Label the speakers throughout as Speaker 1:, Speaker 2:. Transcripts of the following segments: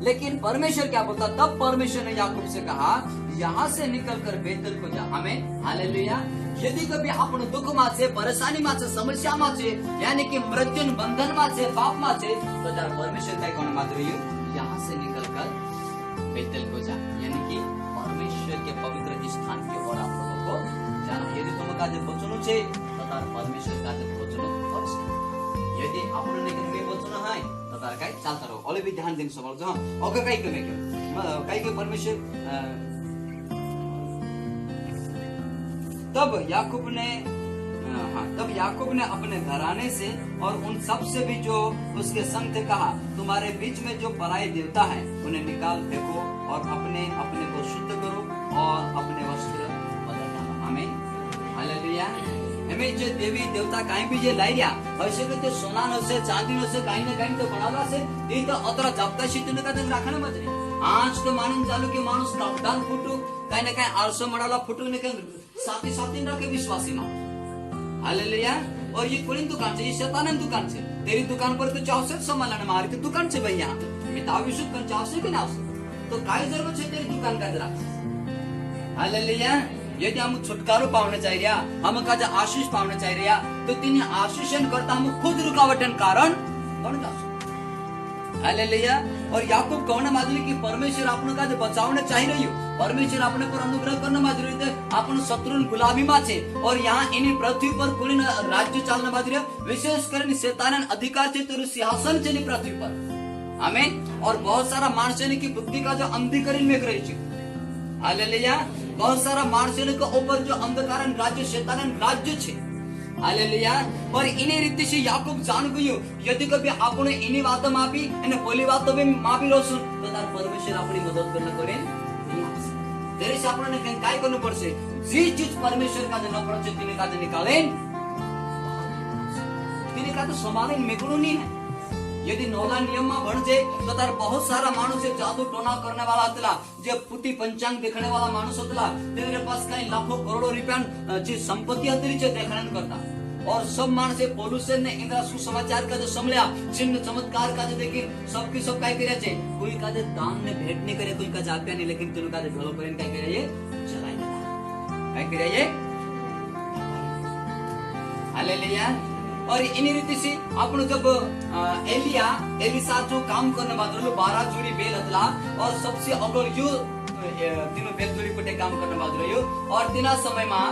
Speaker 1: लेकिन परमेश्वर क्या बोलता, तब परमेश्वर ने याकूब से कहा यहाँ से निकलकर बेतल को जा। आमेन, हालेलुया। यदि कभी आपण दुख में छे, परेशानी में छे, समस्या में छे, यानी कि मृत्यु बंधन में छे, पाप में छे, तो तार परमेश्वर काय कोण मात्र यहाँ से निकलकर बेतल को जा, यानी कि परमेश्वर के पवित्र स्थान की ओर आप लोगों को जाना। यदि तुम काजे बचनो छे तो तार परमेश्वर काजे बचनो पड़छे। यदि आपण ने के बचनो है तो तार काय चालता रहो। ओले भी ध्यान दिन समझ हां ओके काय के परमेश्वर तब याकूब ने अपने घराने से और उन सब से भी जो उसके संग थे कहा, तुम्हारे बीच में जो पराये देवता है उन्हें निकाल फेंको और अपने अपने को शुद्ध करो और अपने वस्त्र बदल डालो। आमीन, हालेलुया। हमें जो देवी देवता कहीं भी जे लाई रिया हसे के ते सोना नसे चांदी नसे कहीं ना कहीं तो बनावा से ई तो अतरा जपता शितने का तक राखणे मत रे। आज तो मानन चालू के माणूस कापदान फुटू कहीं ना कहीं आरसो मडाला फुटू ने कहीं साथी साथी रखे विश्वासी मां। हालेलुया। और ये कोई दुकान से, ये शैतान दुकान से, तेरी दुकान पर तो 64 सामान लाने मारी तो दुकान से भैया मैं तावी शुद्ध कर 64 की ना तो काय जरूरत है तेरी दुकान का जरा। हालेलुया। यदि हम छुटकारो पावने चाहिए, हम का आशीष पावने चाहिए तो तीन आशीषन करता हम खुद रुकावटन कारण बन जाओ। हालेलुया। और याकूब कहने माजरी कि परमेश्वर आपने का बचावने चाहिए रही हो, परमेश्वर अपने पर अनुग्रह करने माजरी थे, अपन शत्रु गुलामी में छे और यहाँ इन्हीं पृथ्वी पर कोई राज्य चालने माजरी विशेष कर शैतान अधिकार छे तेरे सिंहासन छे पृथ्वी पर। आमीन। और बहुत सारा मानसने की बुद्धि का जो अंधीकरण में रही छे। हालेलुया। बहुत सारा मानसने के ऊपर जो अंधकार राज्य शैतान राज्य छे। हालेलुया। और इन्हीं रीति से याकूब जान गयो यदि कभी आपने इन्हीं बातों में भी અને બોલી વાતો में माफी रोसुन तो तार परमेश्वर अपनी मदद करने करे तेरे से आपने कहीं काय करने पड़से जी चीज परमेश्वर का न पड़से तिने का निकाले तिने का तो समाधान मेकड़ो नहीं है। यदि नौला नियम में बन जाए तो तार बहुत सारा मानुष जादू टोना करने वाला हतला, जे फूटी पंचांग देखने वाला मानुष हतला, तेरे पास कहीं लाखों करोड़ों रुपया जी संपत्ति हतरी छे देखने करता। और सब मानसे पौलुसन ने इंद्रा सुसमाचार का जो समल्या चिन्ह चमत्कार का जो देखी सबकी सब काय करे छे, कोई का जे दान ने भेंट नहीं करे, कोई का जाप्या नहीं, लेकिन तुनु का जे भलो करेन काय करे ये चलाई देता काय करे ये। हालेलुया। और इन्हीं रीति से आपण जब एलिसा जो काम करने मात्र 12 जोड़ी बेल हतला और सबसे अगल यो तीनों बेल जोड़ी पटे काम करने मात्र यो और तीना समय में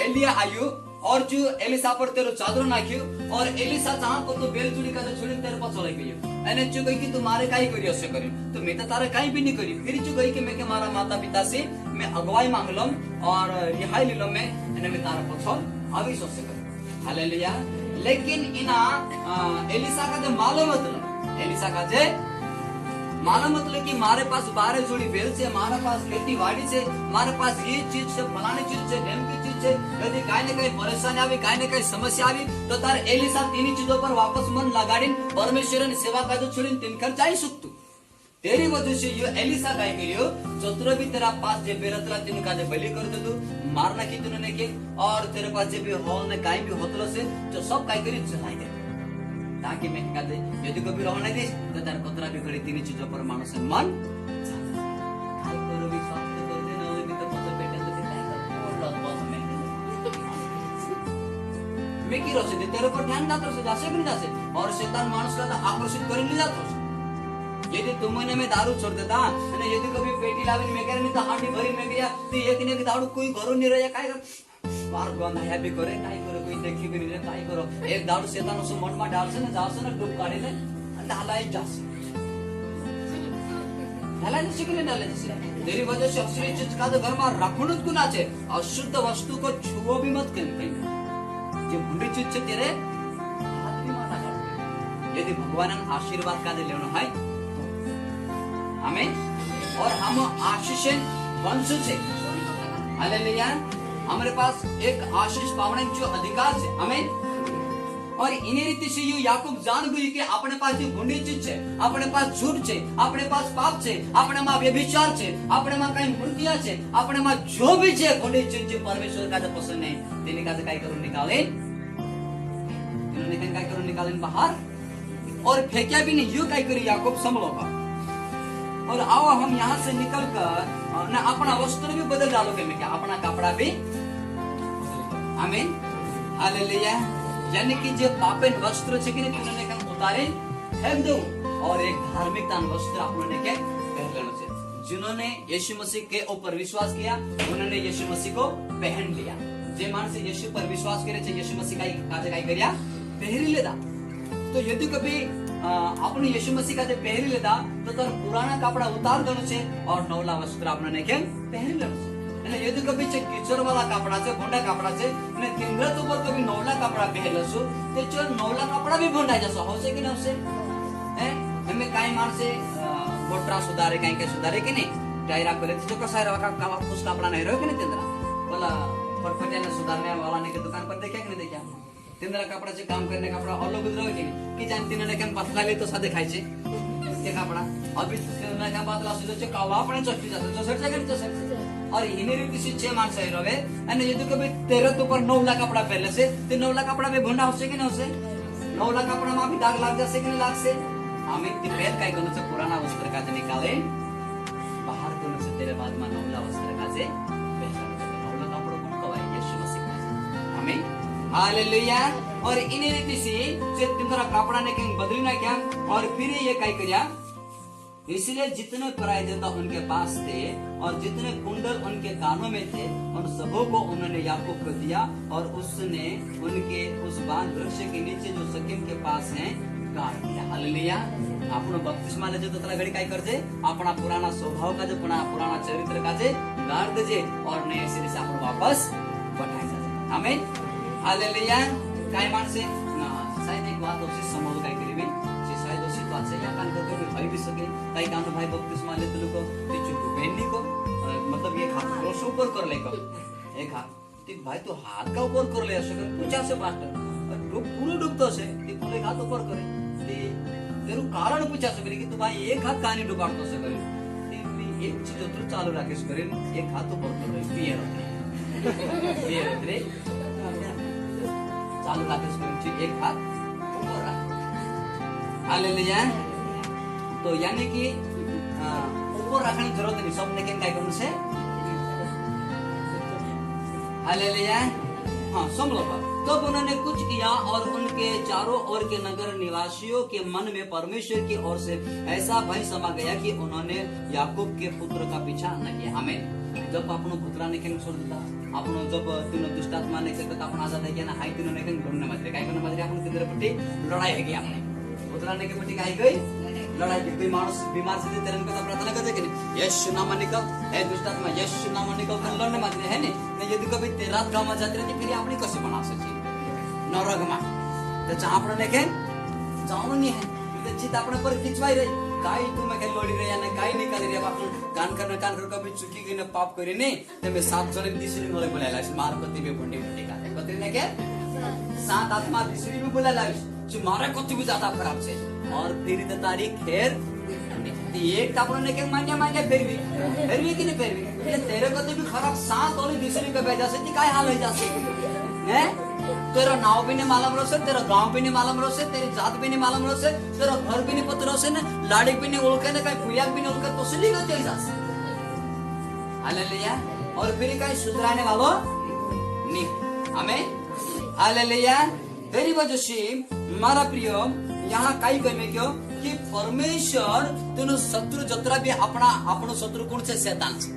Speaker 1: एलिया आयु और जो एलिसा पर तेरो चादर नाख्यो और एलिसा जहां को तो बेल जोड़ी का छोड़ी तेरे पास चले गयो एने जो कही कि तुम्हारे काई करियो से करियो तो मैं तो तारे काई भी नहीं करियो। फिर जो कही कि मैं के मारा माता पिता से मैं अगुवाई मांगलम और रिहाई लेलम मैं एने मैं तारा पछल आवी सोच से कर। हालेलुया। लेकिन इना एलिसा का जो मालूम मतलब एलिसा का जे मालूम मतलब कि मारे पास 12 जोड़ी बैल से, हमारे पास खेती बाड़ी से, हमारे पास ये चीज से, फलानी चीज से, ढेम की चीज से, यदि कहीं न कहीं परेशानी आवी, कहीं न कहीं समस्या आवी तो तार एलिसा तीन चीजों पर वापस मन लगाड़ी परमेश्वर ने सेवा का जो छोड़ी तीन कर जाई सकतु। तेरी वजह से यो एलिसा काय करियो जतरो भी तेरा पास जे बेरतला तीन का जे बलि कर दे तू मारना की तूने के और तेरे पास जे भी हॉल ने काई भी होतलो से जो सब काय करी जलाई दे ताकि मैं कहते यदि कभी रहने दे तो तार कतरा भी घड़ी तीन चीजों पर मानो से मन काय करो भी स्वार्थ कर दे ना भी तो पता बेटे तो काय कर लत बस मैं की रोसे दे तेरे पर ध्यान ना तो से जासे भी नहीं जासे और शैतान मानुष का आकर्षित कर ले जाता। यदि तुम महीने में दारू छोड़ देता અને यदि कभी पेटी लावीने मैं करे नहीं तो हांडी भरी में गया तो एक ने दारू कोई घरो नहीं रहे काय कर बार गंधाया भी करे काय करे कोई देखी भी नहीं काय करो एक दारू शैतान उस मन में डालसे ना जासे ना डूब काढे ने डालाई जासे डालाई शिकले डाले जैसे तेरी वजह से अश्लील चीज का तो घर में रखणुच गुनाह छे। अशुद्ध वस्तु को छुओ भी मत कहीं जो बुरी चीज छे तेरे हाथ भी मत लगा। यदि भगवान आशीर्वाद का दे लेनो है आमीन और हम आशीष वंश से। हालेलुया। हमारे पास एक आशीष पावने जो अधिकार है। आमीन। और इन्हीं रीति से यो याकूब जान गई कि अपने पास जो गुंडी चीज है, अपने पास झूठ है, अपने पास पाप है, अपने में व्यभिचार है, अपने में कई मूर्तियां है, अपने में जो भी है गुंडी चीज जो परमेश्वर का जो पसंद है तेने का काय करो निकाले इन्होंने काय करो निकाले बाहर और फेंका भी नहीं। यो काय करी याकूब संभलोगा और आओ हम यहाँ से निकल कर ना अपना वस्त्र भी बदल डालोगे, मैं क्या अपना कपड़ा भी, आमीन, हालेलुया। यानी कि जो पापेन वस्त्र છે કે तुमने कम उतारे फेंक दो और एक धार्मिकता वस्त्र आपने के पहन लेना चाहिए। जिन्होंने यीशु मसीह के ऊपर विश्वास किया उन्होंने यीशु मसीह को पहन लिया। जे मानस यीशु पर विश्वास करे છે यीशु मसीह काजे काई કર્યા પહેરી લેતા। तो यदि कभी आपने यीशु मसीह काजे પહેરી लेता तो तर पुराना कपड़ा उतार देनो છે और नवला वस्त्र आपने के પહેરી લેनो છે। અને यदि कभी कीचड़ वाला कपड़ा છે भोंडा कपड़ा છે અને तिंद्रा तो ऊपर कभी नवला कपड़ा પહેરलसो ते जो नवला कपड़ा भी भोंडा जसो होसे कि न होसे हैं। हमें काई मानसे मोटरा सुधारे काई के सुधारे कि नहीं टायरा करे तो कसा रहा का कुछ कपड़ा नहीं रहो कि नहीं तिंद्रा बोला फटफटे ने सुधारने वाला ने के दुकान पर देखा कि नहीं देखा तिंद्रा कपड़ा से काम करने कपड़ा अलग रहो कि जानती ने केम पतला ले तो सादे खाई छे के कपड़ा अभी तिंद्रा का पतला से जो कावा अपने चट्टी जाते तो सर जगह तो सर और इन्हीं रीति से छह मानस है रवे અને यदि कभी तेरे तो पर नवला कपड़ा पहले से तो नवला कपड़ा में भोंडा होसे कि नहीं होसे नवला कपड़ा में भी दाग लाग जासे कि नहीं लाग से आम्ही ती पहल काय करू से पुराना वस्त्र का निकाले बाहर करू से तेरे बाद में नवला वस्त्र का से नवला कपड़ा कौन कवाय यीशु मसीह का आमीन हालेलुया। और इन्हीं रीति से जो तुम्हारा कपड़ा ने कहीं बदली ना क्या और फिर ये काय किया इसलिए जितने पराये देवता उनके पास थे और जितने कुंडल उनके कानों में थे उन सबों को उन्होंने याकूब को दिया और उसने उनके उस बांज वृक्ष के नीचे जो शकीम के पास है गाड़ दिया। हालेलुया। आपनो बपतिस्मा लेजे तो तला घड़ी काय करजे अपना पुराना स्वभाव का जो पुराना चरित्र का जे गाड़ देजे और नए सिरे से आपनो वापस बढ़ाई जाजे आमीन हालेलुया। काय मानसे ना शायद एक बात होसी समझ काय करीबे शायद उसी बात से या कान करके भी भाई भी सके कई कान भाई बपतिस्मा लेते लोग टीचर को बहनी को मतलब ये हाथ क्रोस ऊपर कर ले को एक हाथ ठीक भाई तो हाथ का ऊपर कर ले सके पूछा से पास्टर डूब पूरा डूबतो से कि पूरे हाथ ऊपर करे तेरू कारण पूछा से कि तू भाई एक हाथ कानी डुबाड़तो से करे एक चीज तो चालू राकेश करे एक हाथ ऊपर कर ले पियर रे चालू राकेश करे एक हाथ ऊपर रख हालेलुया। तो यानी कि ऊपर रखने की जरूरत नहीं सब लेकिन क्या करने से हालेलुया। हाँ समझ लो तब उन्होंने कुछ किया और उनके चारों ओर के नगर निवासियों के मन में परमेश्वर की ओर से ऐसा भय समा गया कि उन्होंने याकूब के पुत्र का पीछा न किया। हमें जब अपनो पुत्रा ने कहीं छोड़ दिया अपनो जब तीनों दुष्टात्मा ने कहते अपन आजाद है क्या ना हाई तीनों ने कहीं ढूंढने मत काय करने मत अपन किधर पट्टी लड़ाई है क्या अपने पुत्रा ने के पट्टी काय गई लड़ाई की कोई मानुस बीमार से तेरे को प्रार्थना करते कि यीशु नाम निकल ए दुष्टात्मा यीशु नाम निकल कर लड़ने मत है ने यदि कभी तेरा गांव में जाते रहते फिर अपनी कसे बना सके नरक में तो जहां पर ने के जाऊं नहीं है तो चित अपने पर खिंचवाई रही काई तू में के लोड़ी रे या ने काई निकाली रे बाप कान कर कभी चुकी गई ने पाप करे ने ते में सात जने तीसरी मोले बोलाला मार पति में भंडी भंडी का पति ने के सात आत्मा तीसरी भी बोलाला जो मारे को भी ज्यादा खराब से और फिर तो तारीख खैर एक तापड़ों ने क्या मान्या फिर भी कि नहीं फिर भी ये तेरे को तो भी खराब सात और दूसरी पे भेजा से काय हाल हो जासे हैं तेरा नाव भी नहीं मालूम रहो से तेरा गांव भी नहीं मालूम रहो से तेरी जात भी नहीं मालूम रहो से तेरा घर भी नहीं पता रहो से ना लाड़ी भी नहीं ओळखे ना काही फुयाक भी नहीं ओळखे तो सुली को चल जासे हालेलुया। और फिर काय सुधराने वालों नहीं हमें हालेलुया। तेरी वजह से मारा प्रिय यहाँ काई कहे क्यों कि परमेश्वर तेनो शत्रु जतरा भी अपना अपनो शत्रु कौन से शैतान से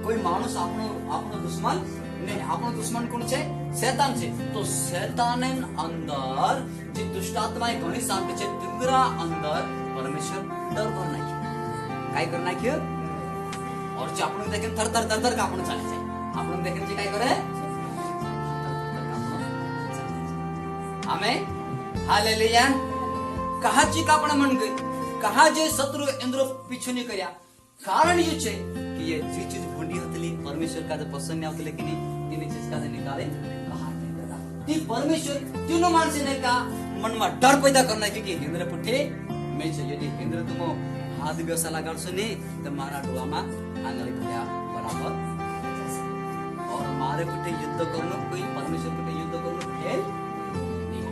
Speaker 1: कोई मानुस अपनो दुश्मन नहीं अपनो दुश्मन कौन से शैतान से तो शैतान अंदर जो दुष्टात्माएं घणी शांति छे तिंद्रा अंदर परमेश्वर डर करना है काय करना है और जो आपण देखें थर थर का आपण चाले जाए आपण देखें जे काय करे आमेन हालेलुया। कहा जी का आपण मन गई कहा जे शत्रु इंद्र पीछे नहीं करया कारण ये छे कि ये जी चीज भूंडी होतली परमेश्वर का पसंद नहीं होतले कि नहीं तीन चीज का निकाले बाहर नहीं करता ती परमेश्वर तीनों मानस ने का मन में डर पैदा करना है कि इंद्र पुठे मैं चाहिए यदि इंद्र तुम हाथ व्यवसा लगाड़सो नहीं तो मारा डोला में आंगली भया बराबर और मारे पुठे युद्ध करनो कोई परमेश्वर पुठे युद्ध करनो खेल नहीं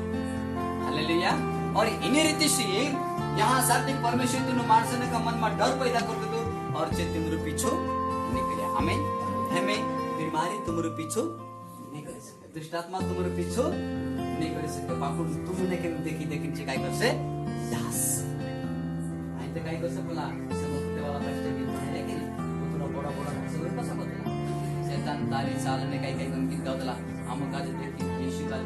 Speaker 1: हालेलुया। और इन्हीं रीति से यहाँ शाब्दिक परमेश्वर तुम माणसाने का मन में डर पैदा कर दो और जे तुम्हारे पीछे निकले। आमेन। हमें बीमारी तुम्हारे पीछे नहीं कर सके, दुष्ट आत्मा तुम्हारे पीछे नहीं कर सके। बापू तुमने के देखी देखी से काय कर से दास आई तो काय कर से बोला समझते वाला पास्टर की है कि उतना बड़ा बड़ा से वो कैसा बोलता शैतान तारी साल ने काय काय गंकित गावला हम का देखी यीशु का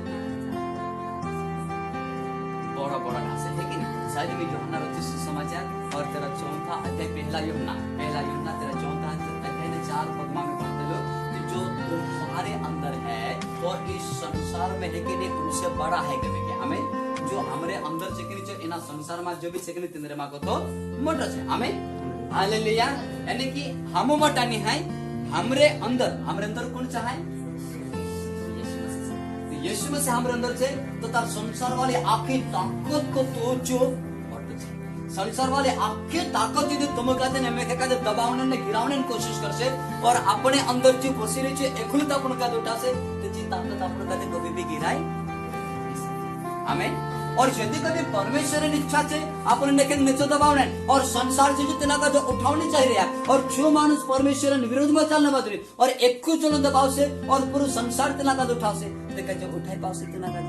Speaker 1: बड़ा बड़ा ढांसे है कि नहीं। शायद में यूहन्ना रचित सुसमाचार और तेरा 4वां अध्याय पहला यूहन्ना तेरा 4वां अध्याय ने 4 पद में पढ़ते लो कि जो तुम्हारे अंदर है और इस संसार में है कि नहीं उनसे बड़ा है कि हमें जो हमारे अंदर से कि नहीं जो इन संसार में जो भी से कि नहीं तिंद्रे मां को तो मोटा है। हमें हालेलुया। यानी कि हम मोटा नहीं है, हमारे अंदर कौन चाहे यीशु मसीह हमारे अंदर से तो तार संसार वाले आखिर ताकत को तो जो संसार वाले आखिर ताकत यदि तुम कहते हैं मैं कहते दबावने ने गिरावने की कोशिश कर से और अपने अंदर जो बसी रही है एकलता अपन कहते उठा से तो जी ताकत अपन कहते कभी भी गिराई। आमीन। और यदि कभी परमेश्वर की इच्छा से अपन देखे नीचे दबावने और संसार से जो तना का जो उठावनी चाहिए और जो मानुष परमेश्वर के विरोध में चलने वाले और एक को जो दबाव से और पूरा संसार तना का उठाव से देखा जो उठाई पाव से तना का